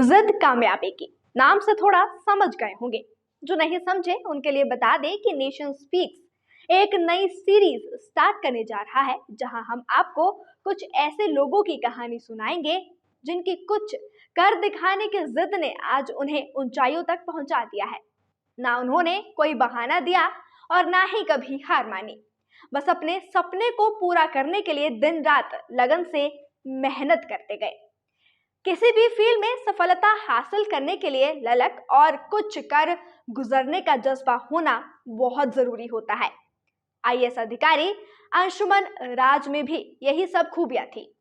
जिद कामयाबी की, नाम से थोड़ा समझ गए होंगे। जो नहीं समझे उनके लिए बता दें कि नेशन स्पीक्स एक नई सीरीज स्टार्ट करने जा रहा है, जहां हम आपको कुछ ऐसे लोगों की कहानी सुनाएंगे जिनकी कुछ कर दिखाने की जिद ने आज उन्हें ऊंचाइयों तक पहुंचा दिया है। ना उन्होंने कोई बहाना दिया और ना ही कभी हार मानी, बस अपने सपने को पूरा करने के लिए दिन रात लगन से मेहनत करते गए। किसी भी फील्ड में सफलता हासिल करने के लिए ललक और कुछ कर गुजरने का जज्बा होना बहुत जरूरी होता है। आईएएस अधिकारी अंशुमन राज में भी यही सब खूबियां थी।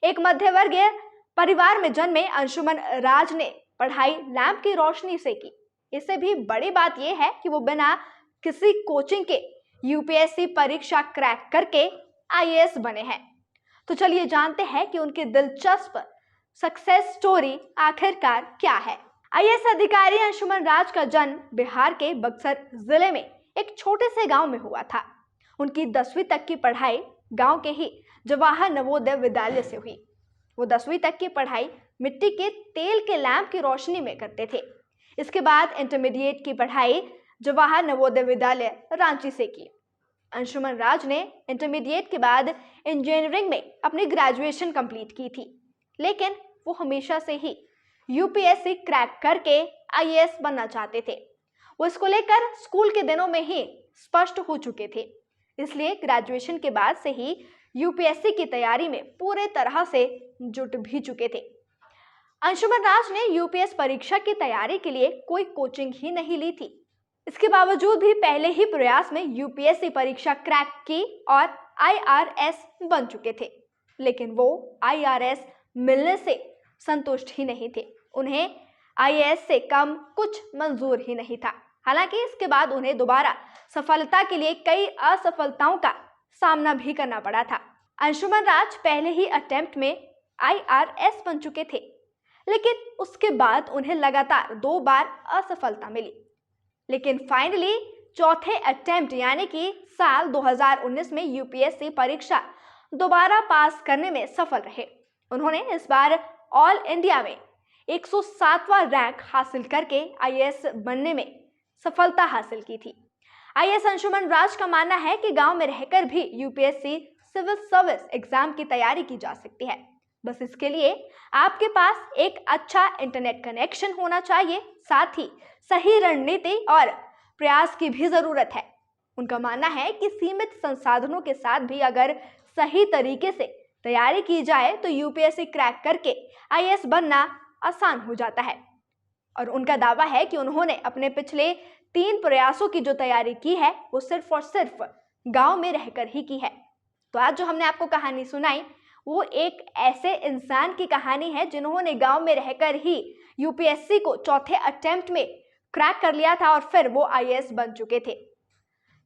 एक मध्यवर्गीय परिवार में जन्मे अंशुमन राज ने पढ़ाई लैंप की रोशनी से की। इससे भी बड़ी बात यह है कि वो बिना किसी कोचिंग के यूपीएससी परीक्षा क्रैक करके आईएएस बने हैं। तो चलिए जानते हैं कि उनकी दिलचस्प सक्सेस स्टोरी आखिरकार क्या है। आईएएस अधिकारी अंशुमन राज का जन्म बिहार के बक्सर जिले में एक छोटे से गांव में हुआ था। उनकी 10वीं तक की पढ़ाई गांव के ही जवाहर नवोदय विद्यालय से हुई। वो 10वीं तक की पढ़ाई मिट्टी के तेल के लैंप की रोशनी में करते थे। इसके बाद इंटरमीडिएट की पढ़ाई जवाहर नवोदय विद्यालय रांची से की। अंशुमन राज ने इंटरमीडिएट के बाद इंजीनियरिंग में अपनी ग्रेजुएशन कंप्लीट की थी, लेकिन वो हमेशा से ही यूपीएससी क्रैक करके आईएएस बनना चाहते थे। वो इसको लेकर स्कूल के दिनों में ही स्पष्ट हो चुके थे, इसलिए ग्रेजुएशन के बाद से ही यूपीएससी की तैयारी में पूरे तरह से जुट भी चुके थे। अंशुमन राज ने यूपीएस परीक्षा की तैयारी के लिए कोई कोचिंग ही नहीं ली थी। इसके बावजूद भी पहले ही प्रयास में यूपीएससी परीक्षा क्रैक की और आईआरएस बन चुके थे, लेकिन वो आईआरएस मिलने से संतुष्ट ही नहीं थे। उन्हें आईएएस से कम कुछ मंजूर ही नहीं था। हालांकि इसके बाद उन्हें दोबारा सफलता के लिए कई असफलताओं का सामना भी करना पड़ा था। अंशुमन राज पहले ही अटेम्प्ट में आईआरएस बन चुके थे, लेकिन उसके बाद उन्हें लगातार 2 बार असफलता मिली, लेकिन फाइनली चौथे अटेम्प्ट यानी कि साल 2019 में यूपीएससी परीक्षा दोबारा पास करने में सफल रहे। उन्होंने इस बार ऑल इंडिया में 107वां रैंक हासिल करके आईएएस बनने में सफलता हासिल की थी। आईएएस अंशुमन राज का मानना है कि गांव में रहकर भी यूपीएससी सिविल सर्विस एग्जाम की तैयारी की जा सकती है। बस इसके लिए आपके पास एक अच्छा इंटरनेट कनेक्शन होना चाहिए, साथ ही सही रणनीति और प्रयास की भी जरूरत है। उनका मानना है कि सीमित संसाधनों के साथ भी अगर सही तरीके से तैयारी की जाए तो यूपीएससी क्रैक करके आईएएस बनना आसान हो जाता है। और उनका दावा है कि उन्होंने अपने पिछले 3 प्रयासों की जो तैयारी की है वो सिर्फ और सिर्फ गांव में रहकर ही की है। तो आज जो हमने आपको कहानी सुनाई वो एक ऐसे इंसान की कहानी है जिन्होंने गांव में रहकर ही यूपीएससी को चौथे अटेम्प्ट में क्रैक कर लिया था और फिर वो आईएएस बन चुके थे।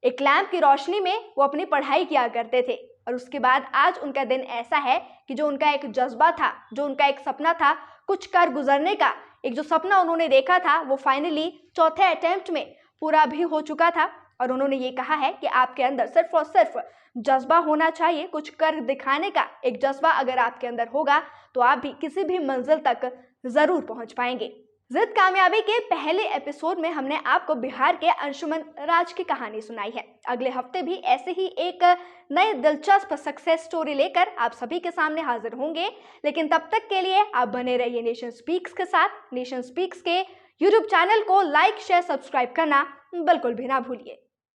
एक लैंप की रोशनी में वो अपनी पढ़ाई किया करते थे और उसके बाद आज उनका दिन ऐसा है कि जो उनका एक जज्बा था, जो उनका एक सपना था, कुछ कर गुजरने का एक जो सपना उन्होंने देखा था, वो फाइनली चौथे अटेम्प्ट में पूरा भी हो चुका था। और उन्होंने ये कहा है कि आपके अंदर सिर्फ और सिर्फ जज्बा होना चाहिए, कुछ कर दिखाने का एक जज्बा अगर आपके अंदर होगा तो आप भी किसी भी मंजिल तक जरूर पहुंच पाएंगे। जिद कामयाबी के पहले एपिसोड में हमने आपको बिहार के अंशुमन राज की कहानी सुनाई है। अगले हफ्ते भी ऐसे ही एक नए दिलचस्प सक्सेस स्टोरी लेकर आप सभी के सामने हाजिर होंगे, लेकिन तब तक के लिए आप बने रहिए नेशन स्पीक्स के साथ। नेशन स्पीक्स के यूट्यूब चैनल को लाइक, शेयर, सब्सक्राइब करना बिल्कुल भी ना भूलिए।